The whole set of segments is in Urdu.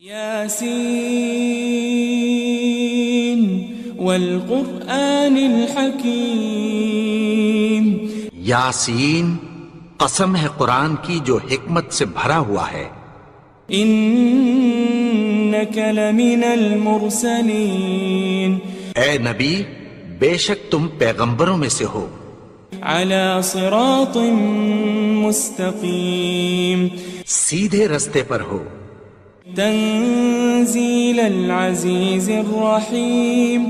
یاسین والقرآن الحکیم، یاسین قسم ہے قرآن کی جو حکمت سے بھرا ہوا ہے۔ انک لمن المرسلین، اے نبی بے شک تم پیغمبروں میں سے ہو۔ علی صراط مستقیم، سیدھے رستے پر ہو۔ تنزیل العزیز الرحیم،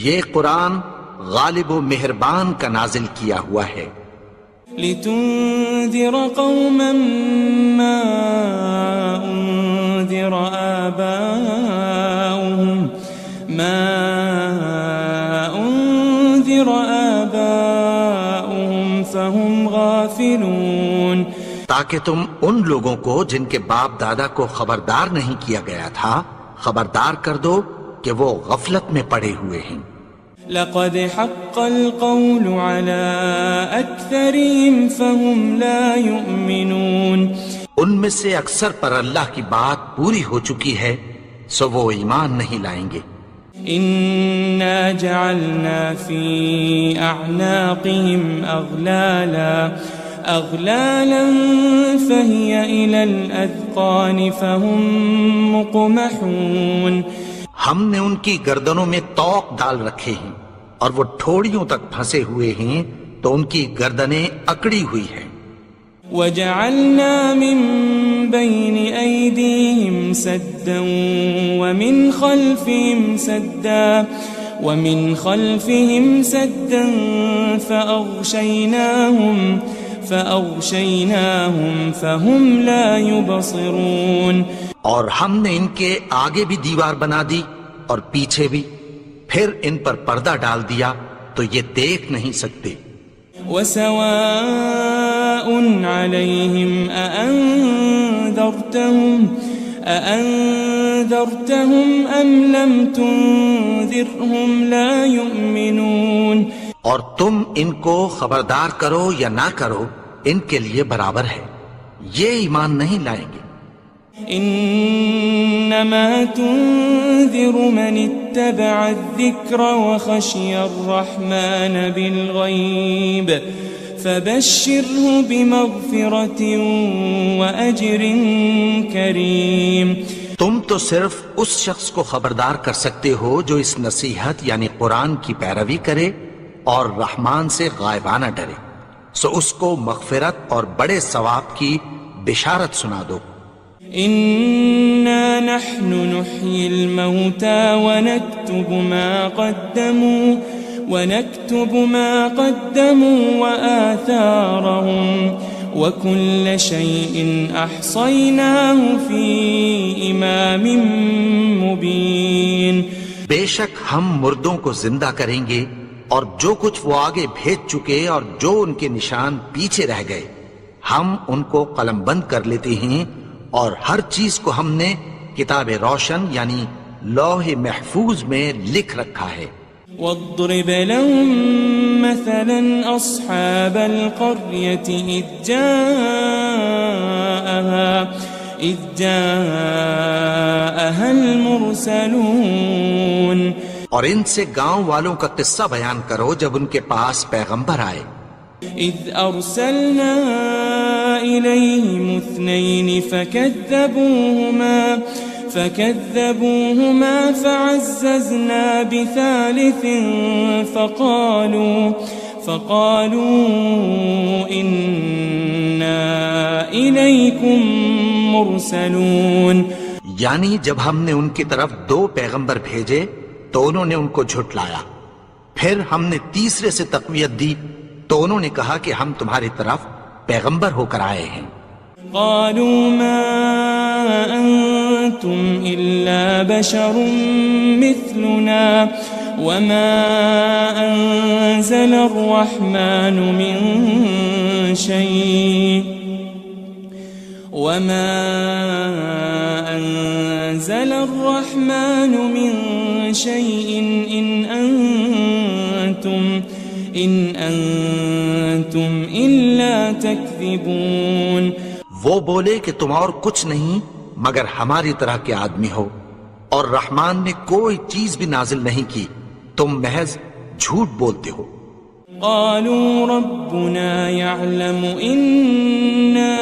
یہ قرآن غالب و مہربان کا نازل کیا ہوا ہے۔ لتنذر قوما ما انذر آباؤهم فهم غافلون، تاکہ تم ان لوگوں کو جن کے باپ دادا کو خبردار نہیں کیا گیا تھا خبردار کر دو کہ وہ غفلت میں پڑے ہوئے ہیں۔ لقد حق القول على اکثرهم فهم لا يؤمنون، ان میں سے اکثر پر اللہ کی بات پوری ہو چکی ہے سو وہ ایمان نہیں لائیں گے۔ انا جعلنا في اعناقهم اغلالا فهي الى الاذقان فهم مقمحون، ہم نے ان کی گردنوں میں طوق ڈال رکھے ہیں اور وہ ٹھوڑیوں تک پھنسے ہوئے ہیں تو ان کی گردنیں اکڑی ہوئی ہیں۔ وجعلنا من بين أيديهم سدا ومن خلفهم سدا فأغشيناهم فهم لا يبصرون، اور ہم نے ان کے آگے بھی دیوار بنا دی اور پیچھے بھی، پھر ان پر پردہ ڈال دیا تو یہ دیکھ نہیں سکتے۔ وسواء عليهم أأنذرتهم أم لم تنذرهم لا يؤمنون، اور تم ان کو خبردار کرو یا نہ کرو ان کے لیے برابر ہے، یہ ایمان نہیں لائیں گے۔ انما تنذر من اتبع الذکر وخشی الرحمن بالغیب فبشره بمغفرة واجر کریم، تم تو صرف اس شخص کو خبردار کر سکتے ہو جو اس نصیحت یعنی قرآن کی پیروی کرے اور رحمان سے غائبانہ ڈرے، سو اس کو مغفرت اور بڑے ثواب کی بشارت سنا دو۔ إنا نحن نحيي الموتى ونكتب ما قدموا وآثارهم وكل شيء أحصيناه في إمام مبين، بے شک ہم مردوں کو زندہ کریں گے اور جو کچھ وہ آگے بھیج چکے اور جو ان کے نشان پیچھے رہ گئے ہم ان کو قلم بند کر لیتے ہیں، اور ہر چیز کو ہم نے کتاب روشن یعنی لوح محفوظ میں لکھ رکھا ہے۔ واضرب لهم مثلا أصحاب القرية إذ جاءها المرسلون، اور ان سے گاؤں والوں کا قصہ بیان کرو جب ان کے پاس پیغمبر آئے۔ إذ أرسلنا إليهم 2 فكذبوهما فعززنا بثالث فقالوا إنا إليكم مرسلون، یعنی جب ہم نے ان کی طرف 2 پیغمبر بھیجے تو انہوں نے ان کو جھٹلایا، پھر ہم نے تیسرے سے تقویت دی تو انہوں نے کہا کہ ہم تمہاری طرف پیغمبر ہو کر آئے ہیں۔ قالوا ما أنتم إلا بشر مثلنا وما أنزل الرحمن من شيء إن أنتم إلا تكذبون، وہ بولے کہ تم اور کچھ نہیں مگر ہماری طرح کے آدمی ہو، اور رحمان نے کوئی چیز بھی نازل نہیں کی، تم محض جھوٹ بولتے ہو۔ قالوا ربنا يعلم إنا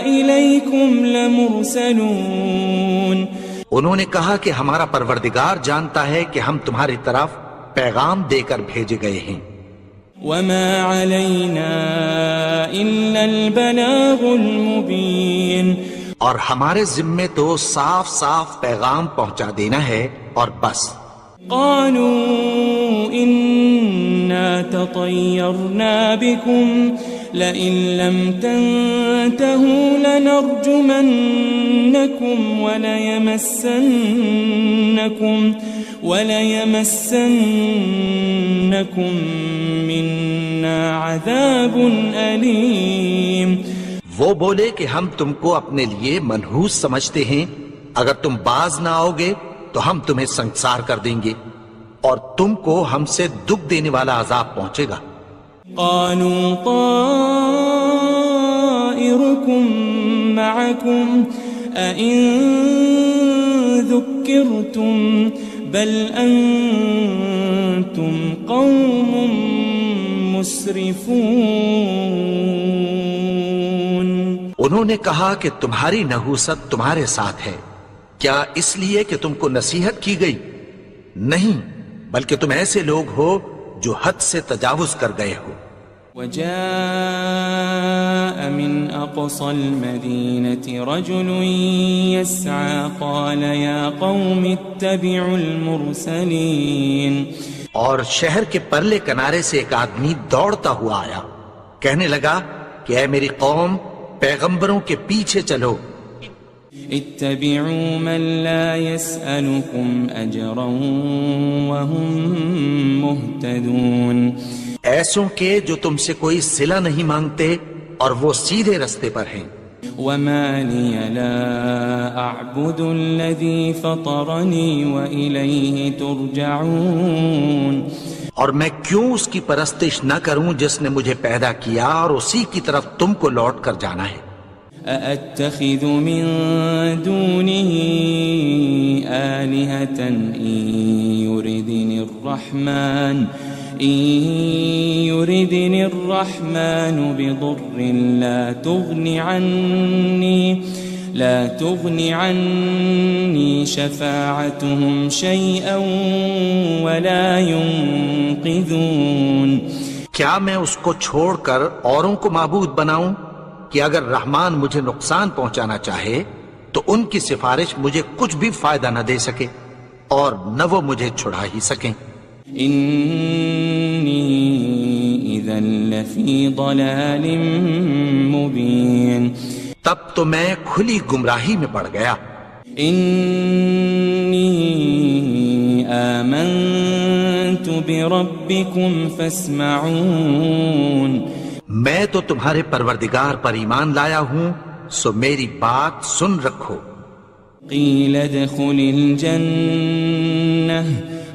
إليكم لمرسلون، انہوں نے کہا کہ ہمارا پروردگار جانتا ہے کہ ہم تمہاری طرف پیغام دے کر بھیجے گئے ہیں۔ وما علينا إلا البلاغ المبين، اور ہمارے ذمے تو صاف صاف پیغام پہنچا دینا ہے اور بس۔ قالوا إنا تطيرنا بكم لئن لم تنتهوا لنرجمنكم وليمسنكم منا عذاب أليم۔ وہ بولے کہ ہم تم کو اپنے لیے منحوس سمجھتے ہیں، اگر تم باز نہ آؤ گے تو ہم تمہیں سنسار کر دیں گے اور تم کو ہم سے دکھ دینے والا عذاب پہنچے گا۔ قالوا طائركم معكم أئن ذكرتم بل أنتم قوم مسرفون۔ انہوں نے کہا کہ تمہاری نحوست تمہارے ساتھ ہے، کیا اس لیے کہ تم کو نصیحت کی گئی؟ نہیں، بلکہ تم ایسے لوگ ہو جو حد سے تجاوز کر گئے ہو۔ وجاء من أقصى المدينة رجل يسعى قال يا قوم اتبعوا المرسلين۔ اور شہر کے پرلے کنارے سے ایک آدمی دوڑتا ہوا آیا، کہنے لگا کہ اے میری قوم، پیغمبروں کے پیچھے چلو۔ اتبعوا من لا يسألكم أجرا وهم مهتدون، ایسوں کے جو تم سے کوئی صلہ نہیں مانگتے اور وہ سیدھے رستے پر ہیں۔ وما لي لا أعبد الذي فطرني وإليه ترجعون، اور میں کیوں اس کی پرستش نہ کروں جس نے مجھے پیدا کیا اور اسی کی طرف تم کو لوٹ کر جانا ہے۔ أأتخذ من دونه آلهة إن يردني الرحمن بضر لا تغن عني شفاعتهم شيئا ولا ينقذون۔ کیا میں اس کو چھوڑ کر اوروں کو معبود بناؤں کہ اگر رحمان مجھے نقصان پہنچانا چاہے تو ان کی سفارش مجھے کچھ بھی فائدہ نہ دے سکے اور نہ وہ مجھے چھڑا ہی سکیں۔ إني إذا لفي ضلال مبين، تب تو میں کھلی گمراہی میں پڑ گیا۔ إني آمنت بربكم فاسمعون، میں تو تمہارے پروردگار پر ایمان لایا ہوں، سو میری بات سن رکھو۔ قيل ادخل الجنة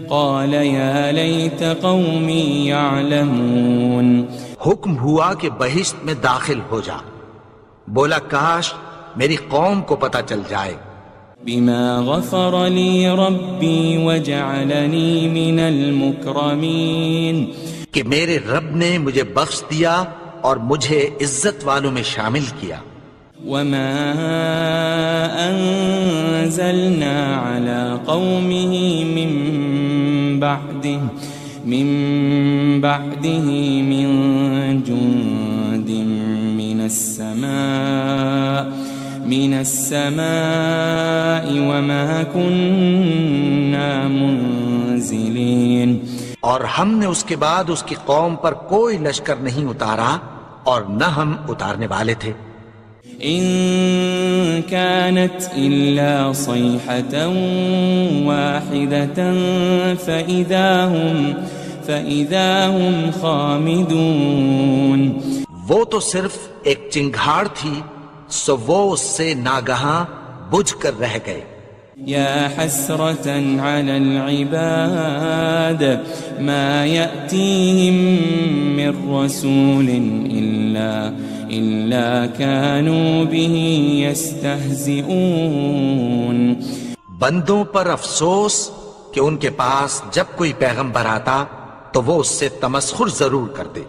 قال يا ليت قومي يعلمون، حکم ہوا کہ بہشت میں داخل ہو جا، بولا کاش میری قوم کو پتہ چل جائے۔ بما غفر لي ربي وجعلني من المكرمين، کہ میرے رب نے مجھے بخش دیا اور مجھے عزت والوں میں شامل کیا۔ وما أنزلنا على قومه من بعده من جند من السماء وما كنا منزلين، اور ہم نے اس کے بعد اس کی قوم پر کوئی لشکر نہیں اتارا اور نہ ہم اتارنے والے تھے۔ إن كانت إلا صيحة واحدة فإذا هم خامدون، وہ تو صرف ایک چنگھاڑ تھی، سو وہ اس سے ناگہاں بجھ کر رہ گئے۔ يا حسرة على العباد ما يأتيهم من رسول إلا كانوا به يستهزئون بندوں پر افسوس کہ ان کے پاس جب کوئی پیغمبر آتا تو وہ اس سے تمسخر ضرور کرتے.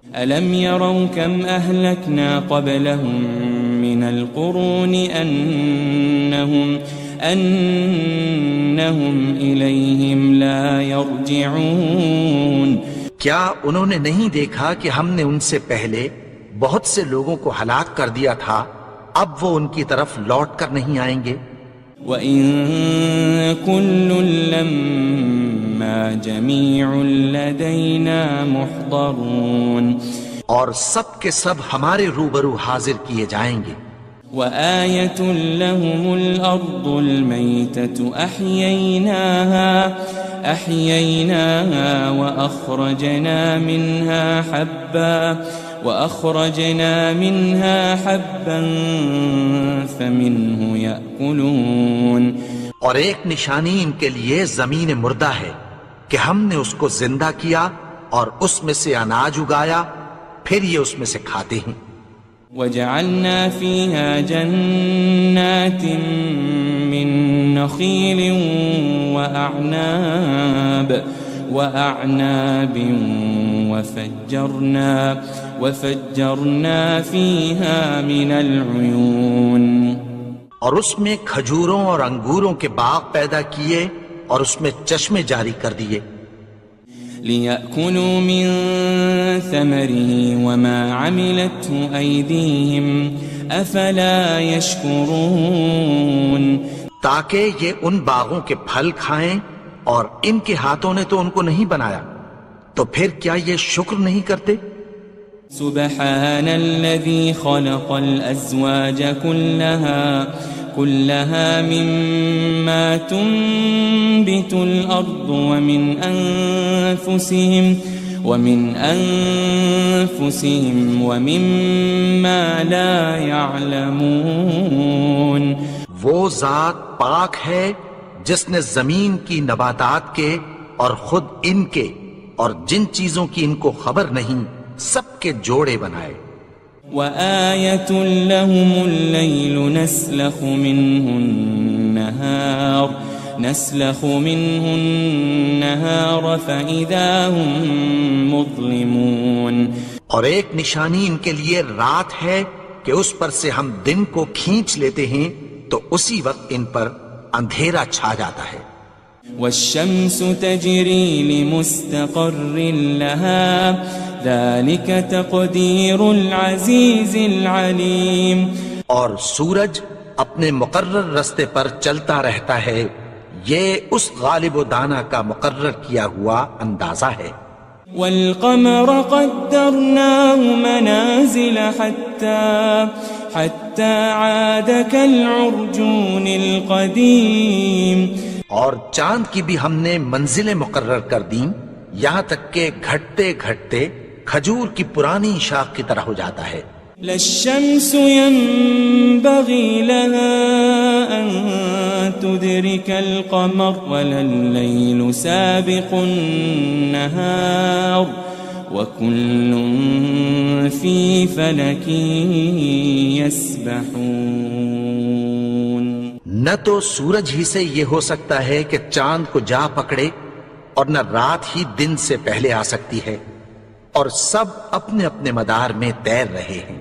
ألم يروا كم أهلكنا قبلهم من القرون أنهم إليهم لا يرجعون کیا انہوں نے نہیں دیکھا کہ ہم نے ان سے پہلے بہت سے لوگوں کو ہلاک کر دیا تھا، اب وہ ان کی طرف لوٹ کر نہیں آئیں گے. وَإِن كُلٌّ لَمَّا جَمِيعٌ لَدَيْنَا مُحْضَرُونَ اور سب کے سب ہمارے روبرو حاضر کیے جائیں گے. وَآيَةٌ لَهُمُ الْأَرْضُ الْمَيْتَةُ أَحْيَيْنَاهَا وَأَخْرَجْنَا مِنْهَا حَبًّا فَمِنْهُ يَأْكُلُونَ اور ایک نشانی ان کے لیے زمین مردہ ہے کہ ہم نے اس کو زندہ کیا اور اس میں سے اناج اگایا، پھر یہ اس میں سے کھاتے ہیں. وَجَعَلْنَا فِيهَا جَنَّاتٍ مِّن نَخِيلٍ وَأَعْنَابٍ وَفَجَّرْنَا فِيهَا مِنَ الْعُيُونِ اور اس میں کھجوروں اور انگوروں کے باغ پیدا کیے اور اس میں چشمے جاری کر دیے. لِيَأْكُلُوا مِن ثَمَرِهِ وَمَا عَمِلَتْهُ أَيْدِيهِمْ أَفَلَا يَشْكُرُونَ تاکہ یہ ان باغوں کے پھل کھائیں اور ان کے ہاتھوں نے تو ان کو نہیں بنایا، تو پھر کیا یہ شکر نہیں کرتے؟ سبحان الذي خلق الأزواج كلها مما تنبت الأرض ومن أنفسهم ومما لا يعلمون وہ ذات پاک ہے جس نے زمین کی نباتات کے اور خود ان کے اور جن چیزوں کی ان کو خبر نہیں سب کے جوڑے بنائے. وَآيَةٌ لَهُمُ اللَّيْلُ نَسْلَخُ مِنْهُ النَّهَارَ فَإِذَا هُمْ مُظْلِمُونَ اور ایک نشانی ان کے لیے رات ہے کہ اس پر سے ہم دن کو کھینچ لیتے ہیں تو اسی وقت ان پر اندھیرا چھا جاتا ہے. وَالشَّمْسُ تَجْرِي لِمُسْتَقَرٍّ لَهَا ذَلِكَ تَقْدِيرُ الْعَزِيزِ الْعَلِيمِ اور سورج اپنے مقرر رستے پر چلتا رہتا ہے، یہ اس غالب و دانا کا مقرر کیا ہوا اندازہ ہے. وَالْقَمَرَ قَدَّرْنَاهُ مَنَازِلَ حَتَّى عَادَ كَالْعُرْجُونِ الْقَدِيمِ اور چاند کی بھی ہم نے منزلیں مقرر کر دیں یہاں تک کہ گھٹتے گھٹتے کھجور کی پرانی شاخ کی طرح ہو جاتا ہے. لَلشَّمْسُ يَنبَغِي لَهَا أَن تُدْرِكَ الْقَمَرَ وَلَلَّيْلُ سَابِقُ النَّهَارِ وَكُلٌّ فِي فَلَكٍ يَسْبَحُونَ نہ تو سورج ہی سے یہ ہو سکتا ہے کہ چاند کو جا پکڑے اور نہ رات ہی دن سے پہلے آ سکتی ہے، اور سب اپنے اپنے مدار میں تیر رہے ہیں.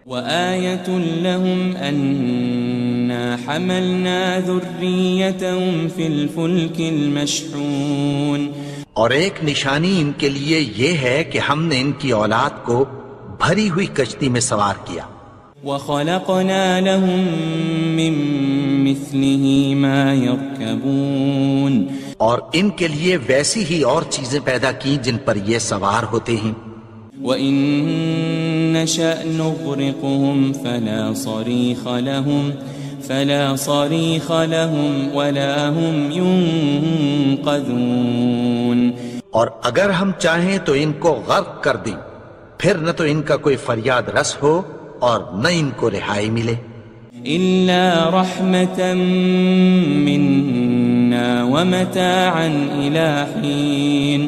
وَآيَةٌ لَهُمْ أَنَّا حَمَلْنَا ذُرِّيَّتَهُمْ فِي الْفُلْكِ الْمَشْحُونِ اور ایک نشانی ان کے لیے یہ ہے کہ ہم نے ان کی اولاد کو بھری ہوئی کشتی میں سوار کیا. وَخَلَقْنَا لَهُم مِّن مِّثْلِهِ مَا يَرْكَبُونَ اور ان کے لیے ویسی ہی اور چیزیں پیدا کی جن پر یہ سوار ہوتے ہیں. وَإِن نَّشَأْ نُغْرِقْهُمْ فَلَا صَرِيخَ لَهُمْ وَلَا هُمْ يُنقَذُونَ اور اگر ہم چاہیں تو ان کو غرق کر دیں، پھر نہ تو ان کا کوئی فریاد رس ہو اور نہ ان کو رہائی ملے. إِلَّا رَحْمَةً مِّنَّا وَمَتَاعًا إِلَىٰ حِينٍ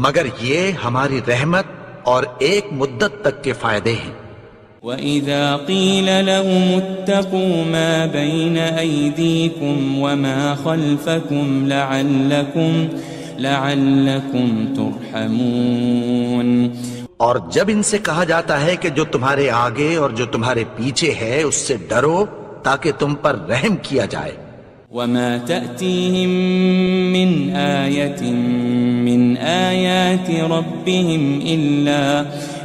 مگر یہ ہماری رحمت اور ایک مدت تک کے فائدے ہیں. وَإِذَا قِيلَ لَهُمُ اتَّقُوا مَا بَيْنَ أَيْدِيكُمْ وَمَا خَلْفَكُمْ لَعَلَّكُمْ تُرْحَمُونَ اور جب ان سے کہا جاتا ہے کہ جو تمہارے آگے اور جو تمہارے پیچھے ہے اس سے ڈرو تاکہ تم پر رحم کیا جائے. وَمَا تَأْتِيهِم مِّنْ آيَةٍ مِّنْ آيَاتِ رَبِّهِمْ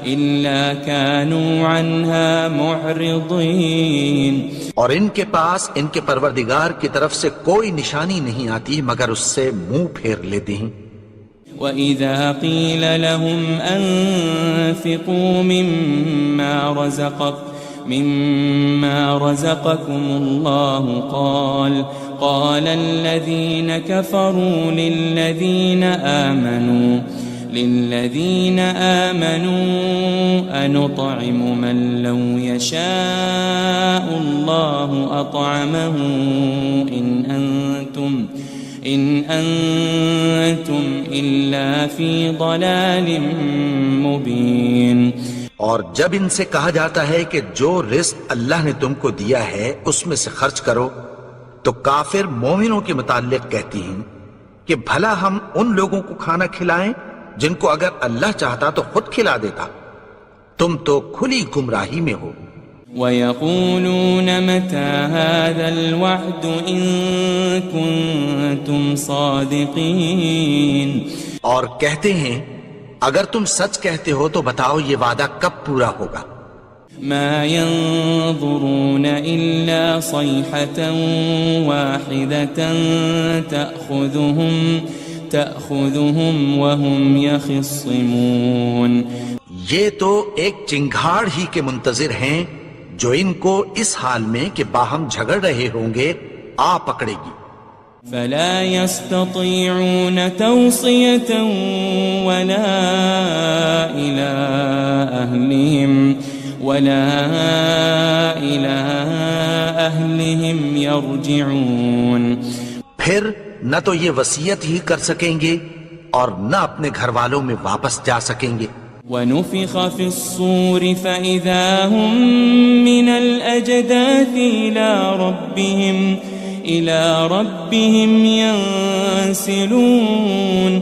إِلَّا كَانُوا عَنْهَا مُعْرِضِينَ. اور ان کے پاس ان کے پروردگار کی طرف سے کوئی نشانی نہیں آتی مگر اس سے منہ پھیر لیتے ہیں. وَإِذَا قِيلَ لَهُمْ أَنفِقُوا مِمَّا رَزَقَكُمُ اللَّهُ قَالَ الَّذِينَ كَفَرُوا لِلَّذِينَ آمَنُوا أَنُطْعِمُ مَن لَّوْ يَشَاءُ اللَّهُ أَطْعَمَهُ إِنْ أَنْتُمْ إِلَّا فِي ضَلَالٍ مُبِينٍ. اور جب ان سے کہا جاتا ہے کہ جو رزق اللہ نے تم کو دیا ہے اس میں سے خرچ کرو تو کافر مومنوں کے متعلق کہتی ہیں کہ بھلا ہم ان لوگوں کو کھانا کھلائیں جن کو اگر اللہ چاہتا تو خود کھلا دیتا. تم تو کھلی گمراہی میں ہو. وَيَقُولُونَ مَتَى هَذَا الْوَعْدُ إِن كُنتُمْ صَادِقِينَ. اور کہتے ہیں اگر تم سچ کہتے ہو تو بتاؤ یہ وعدہ کب پورا ہوگا. مَا يَنظُرُونَ إِلَّا صَيْحَةً وَاحِدَةً تَأْخُذُهُمْ وَهُمْ يَخِصِّمُونَ. یہ تو ایک چنگھاڑ ہی کے منتظر ہیں جو ان کو اس حال میں کہ باہم جھگڑ رہے ہوں گے آ پکڑے گی. فَلَا يَسْتَطِيعُونَ تَوْصِيَةً وَلَا إِلَىٰ أَهْلِهِمْ يَرْجِعُونَ. پھر نہ تو یہ وصیت ہی کر سکیں گے اور نہ اپنے گھر والوں میں واپس جا سکیں گے. وَنُفِخَ فِي الصُّورِ فَإِذَا هُم مِّنَ الْأَجْدَاثِ إِلَىٰ رَبِّهِمْ يَنسِلُونَ.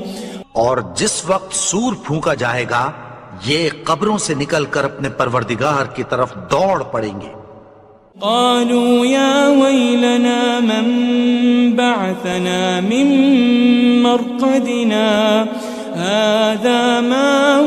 اور جس وقت سور پھونکا جائے گا یہ قبروں سے نکل کر اپنے پروردگار کی طرف دوڑ پڑیں گے. قالوا يا ويلنا من بعثنا من مرقدنا هذا ما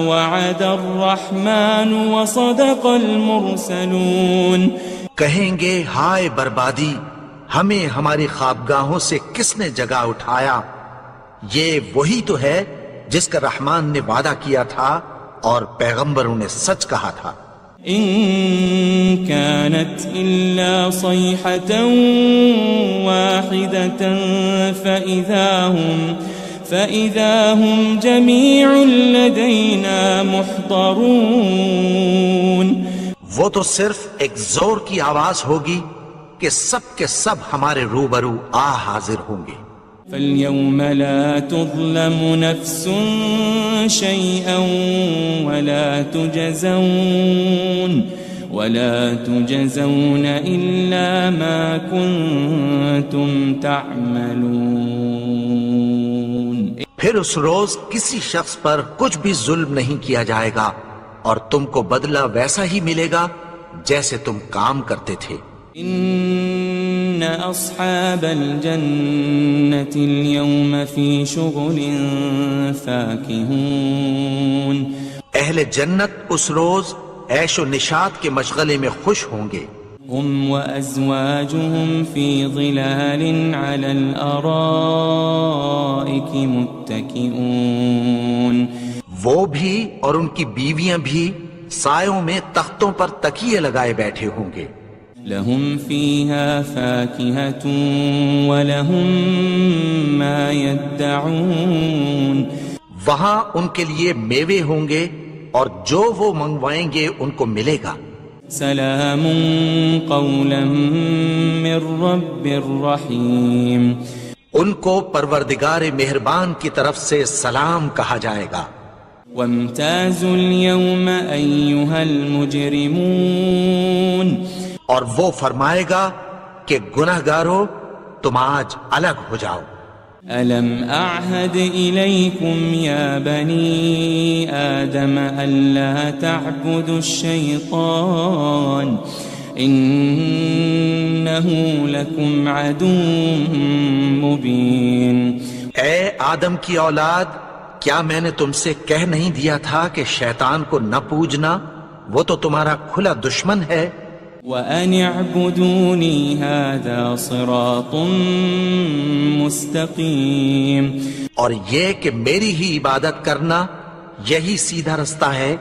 وعد الرحمن وصدق المرسلون. کہیں گے ہائے بربادی، ہمیں ہماری خوابگاہوں سے کس نے جگا اٹھایا. یہ وہی تو ہے جس کا رحمان نے وعدہ کیا تھا اور پیغمبروں نے سچ کہا تھا. إن كانت إلا صيحة واحدة فإذا هم جميع لدينا محضرون. وہ تو صرف ایک زور کی آواز ہوگی کہ سب کے سب ہمارے روبرو آ حاضر ہوں گے. فَالْيَوْمَ لَا تُظْلَمُ نَفْسٌ شَيْئًا وَلَا تُجَزَوْنَ إِلَّا مَا كُنتُمْ تَعْمَلُونَ. پھر اس روز کسی شخص پر کچھ بھی ظلم نہیں کیا جائے گا اور تم کو بدلہ ویسا ہی ملے گا جیسے تم کام کرتے تھے. إن أصحاب الجنة اليوم في شغل فاكهون. اہل جنت اس روز عیش و نشاط کے مشغلے میں خوش ہوں گے. هم وأزواجهم في ظلال على الأرائك متكئون. وہ بھی اور ان کی بیویاں بھی سایوں میں تختوں پر تکیے لگائے بیٹھے ہوں گے. لهم فيها فاكهة ولهم ما يدعون. وہاں ان کے لیے میوے ہوں گے اور جو وہ منگوائیں گے ان کو ملے گا. سلام قولا من رب رحیم. ان کو پروردگار مہربان کی طرف سے سلام کہا جائے گا۔ وامتازوا اليوم أيها المجرمون، اور وہ فرمائے گا کہ گنہگارو تم آج الگ ہو جاؤ۔ ألم أعهد إليكم يا بني آدم ألا تعبدوا الشيطان إنه لكم عدو مبين۔ اے آدم کی اولاد، کیا میں نے تم سے کہہ نہیں دیا تھا کہ شیطان کو نہ پوجنا، وہ تو تمہارا کھلا دشمن ہے۔ وَأَنِ اعْبُدُونِي هَذَا صِرَاطٌ مُسْتَقِيمٌ، اور یہ کہ میری ہی عبادت کرنا یہی سیدھا رستہ ہے۔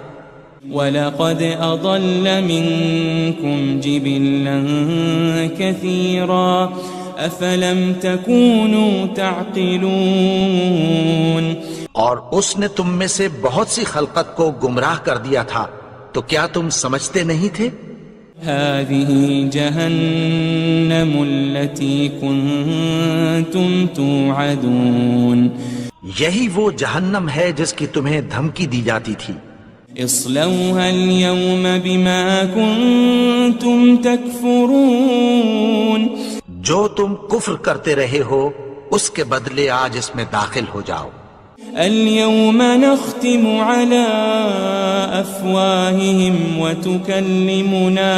وَلَقَدْ أَضَلَّ مِنكُمْ جِبِلًّا كَثِيرًا أَفَلَمْ تَكُونُوا تَعْقِلُونَ، اور اس نے تم میں سے بہت سی خلقت کو گمراہ کر دیا تھا، تو کیا تم سمجھتے نہیں تھے؟ هذه جهنم التي كنتم توعدون، یہی وہ جہنم ہے جس کی تمہیں دھمکی دی جاتی تھی۔ اصلوها اليوم بما كنتم تكفرون، جو تم کفر کرتے رہے ہو اس کے بدلے آج اس میں داخل ہو جاؤ۔ اليوم نختم على أفواههم وتكلمنا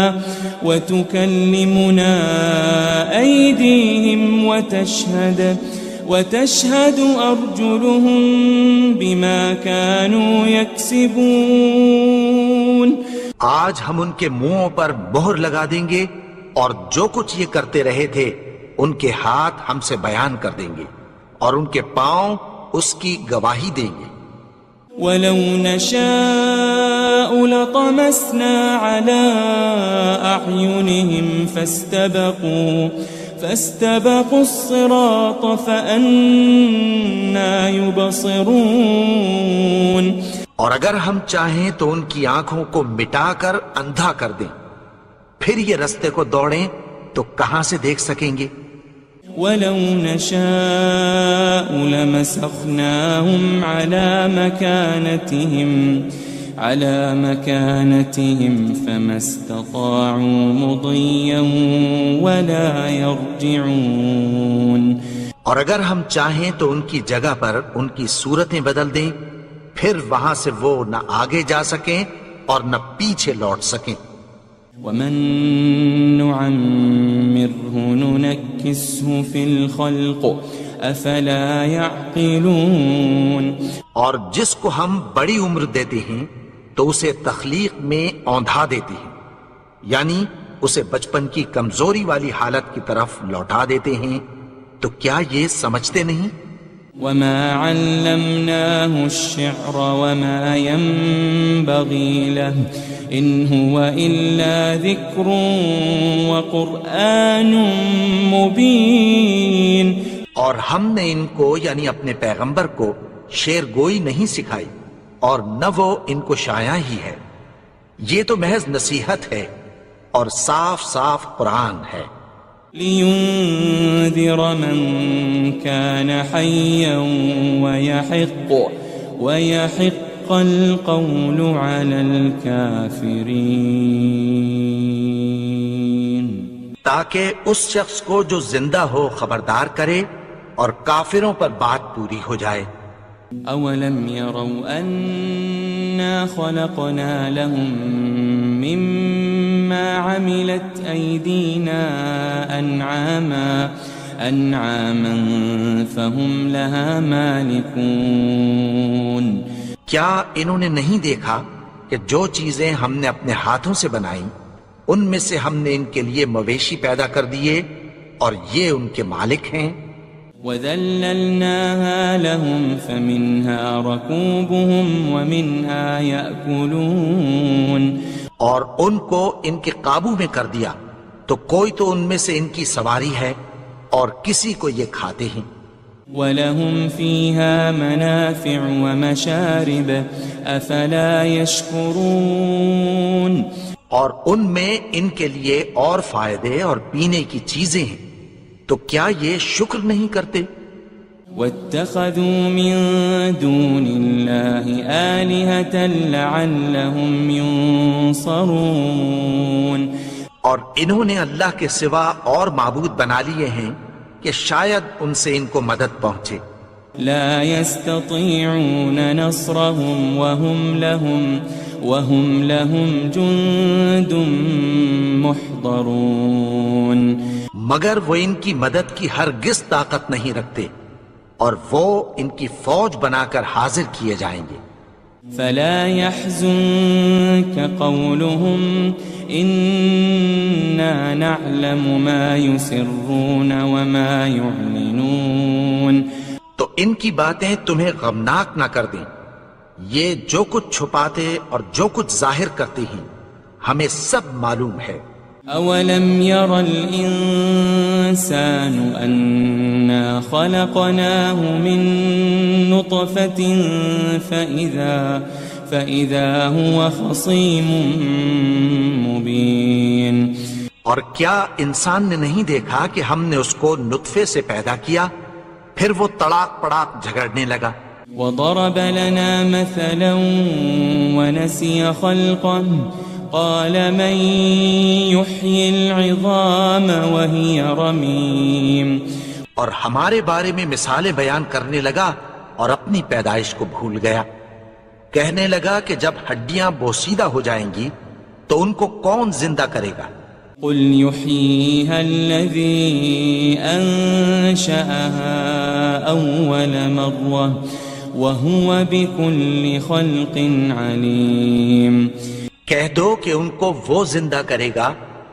أيديهم وتشهد أرجلهم بما كانوا يكسبون، آج ہم ان کے منہوں پر مہر لگا دیں گے، اور جو کچھ یہ کرتے رہے تھے ان کے ہاتھ ہم سے بیان کر دیں گے، اور ان کے پاؤں اس کی گواہی دیں گے۔ وَلَوْ نَشَاءُ لَطَمَسْنَا عَلَىٰ أَعْيُنِهِمْ فَاسْتَبَقُوا الصِّرَاطَ فَأَنَّىٰ يُبْصِرُونَ، اور اگر ہم چاہیں تو ان کی آنکھوں کو مٹا کر اندھا کر دیں، پھر یہ رستے کو دوڑیں تو کہاں سے دیکھ سکیں گے؟ وَلَوْ نَشَاءُ لَمَسَخْنَاهُمْ عَلَى مَكَانَتِهِمْ فَمَا اسْتَطَاعُوا مُضِيًّا وَلَا يَرْجِعُونَ، اور اگر ہم چاہیں تو ان کی جگہ پر ان کی صورتیں بدل دیں، پھر وہاں سے وہ نہ آگے جا سکیں اور نہ پیچھے لوٹ سکیں۔ وَمَن نُعَمِّرْهُ نُنَكِّسْهُ فِي الْخَلْقِ أَفَلَا يَعْقِلُونَ، اور جس کو ہم بڑی عمر دیتے ہیں تو اسے تخلیق میں اوندھا دیتے ہیں، یعنی اسے بچپن کی کمزوری والی حالت کی طرف لوٹا دیتے ہیں، تو کیا یہ سمجھتے نہیں؟ وَمَا عَلَّمْنَاهُ الشِّعْرَ وَمَا يَنبَغِي لَهُ إِنْ هُوَ إِلَّا ذِكْرٌ وَقُرْآنٌ مُبِينٌ، اور ہم نے ان کو یعنی اپنے پیغمبر کو شعر گوئی نہیں سکھائی، اور نہ وہ ان کو شایع ہی ہے، یہ تو محض نصیحت ہے اور صاف صاف قرآن ہے۔ لِيُنذِرَ مَن كَانَ حَيًّا وَيَحِقَّ الْقَوْلُ عَلَى الْكَافِرِينَ، تاکہ اس شخص کو جو زندہ ہو خبردار کرے اور کافروں پر بات پوری ہو جائے۔ أَوَلَمْ يَرَوْا أَنَّا خَلَقْنَا لَهُم مِّمَّا عَمِلَتْ أَيْدِينَا أَنْعَامًا فَهُمْ لَهَا مَالِكُونَ، کیا انہوں نے نہیں دیکھا کہ جو چیزیں ہم نے اپنے ہاتھوں سے بنائیں ان میں سے ہم نے ان کے لیے مویشی پیدا کر دیے اور یہ ان کے مالک ہیں۔ وَذَلَّلْنَاهَا لَهُمْ فَمِنْهَا رَكُوبُهُمْ وَمِنْهَا يَأْكُلُونَ، اور ان کو ان کے قابو میں کر دیا، تو کوئی تو ان میں سے ان کی سواری ہے اور کسی کو یہ کھاتے ہیں۔ وَلَهُمْ فِيهَا مَنَافِعُ وَمَشَارِبُ أَفَلَا يَشْكُرُونَ، اور ان میں ان کے لیے اور فائدے اور پینے کی چیزیں ہیں، تو کیا یہ شکر نہیں کرتے؟ واتخذوا من دون الله آلهة لعلهم ينصرون. اور انہوں نے اللہ کے سوا اور معبود بنا لیے ہیں کہ شاید ان سے ان کو مدد پہنچے. لا يستطيعون نصرهم وهم لهم جند محضرون. مگر وہ ان کی مدد کی ہرگز طاقت نہیں رکھتے اور وہ ان کی فوج بنا کر حاضر کیے جائیں گے. فلا يحزنك قولهم إنا نعلم ما يسرون وما يعلنون. تو ان کی باتیں تمہیں غمناک نہ کر دیں. یہ جو کچھ چھپاتے اور جو کچھ ظاہر کرتے ہیں ہمیں سب معلوم ہے. أولم ير الإنسان أنا خلقناه من نطفة فإذا هو خصيم مبين. اور کیا انسان نے نہیں دیکھا کہ ہم نے اس کو نطفے سے پیدا کیا پھر وہ تڑاک پڑاک جھگڑنے لگا. وضرب لنا مثلا ونسي خلقه قال من يحيي العظام وهي رميم. اور ہمارے بارے میں مثالیں بیان کرنے لگا اور اپنی پیدائش کو بھول گیا. کہنے لگا کہ جب ہڈیاں بوسیدہ ہو جائیں گی تو ان کو کون زندہ کرے گا. قل يحييها الذي أنشأها أول مرة وهو بكل خلق عليم. کہہ دو کہ ان کو وہ زندہ کرے گا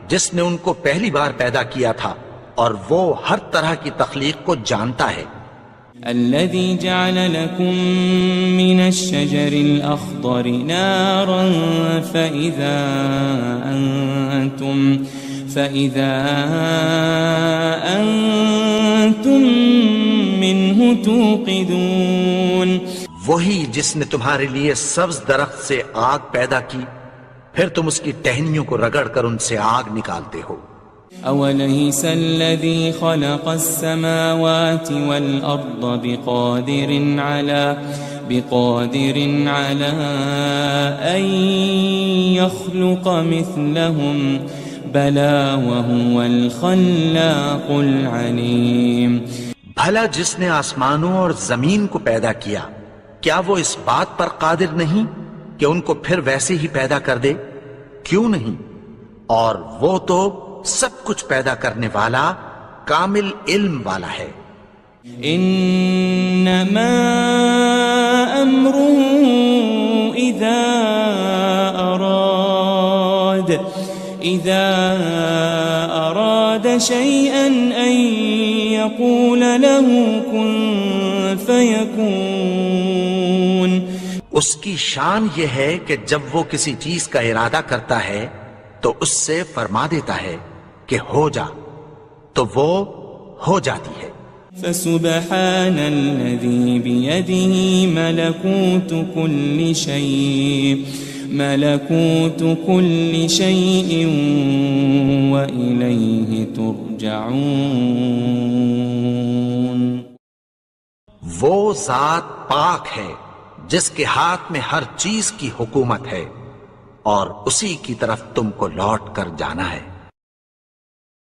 جس نے ان کو پہلی بار پیدا کیا تھا اور وہ ہر طرح کی تخلیق کو جانتا ہے. الذي جعل لكم من الشجر الأخضر نارا فإذا أنتم منه توقدون. وہی جس نے تمہارے لیے سبز درخت سے آگ پیدا کی پھر تم اس کی ٹہنیوں کو رگڑ کر ان سے آگ نکالتے ہو. أوليس الذي خلق السماوات والأرض بقادر على أن يخلق مثلهم بلى وهو الخلاق العليم. بھلا جس نے آسمانوں اور زمین کو پیدا کیا کیا وہ اس بات پر قادر نہیں کہ ان کو پھر ویسے ہی پیدا کر دے؟ کیوں نہیں؟ اور وہ تو سب کچھ پیدا کرنے والا کامل علم والا ہے. انما امره اذا اراد شيئا ان يقول له كن فيكون. اس کی شان یہ ہے کہ جب وہ کسی چیز کا ارادہ کرتا ہے تو اس سے فرما دیتا ہے کہ ہو جا تو وہ ہو جاتی ہے. فسبحان الذي بيده ملكوت كل شيء وإليه ترجعون. وہ ذات پاک ہے جس کے ہاتھ میں ہر چیز کی حکومت ہے اور اسی کی طرف تم کو لوٹ کر جانا ہے.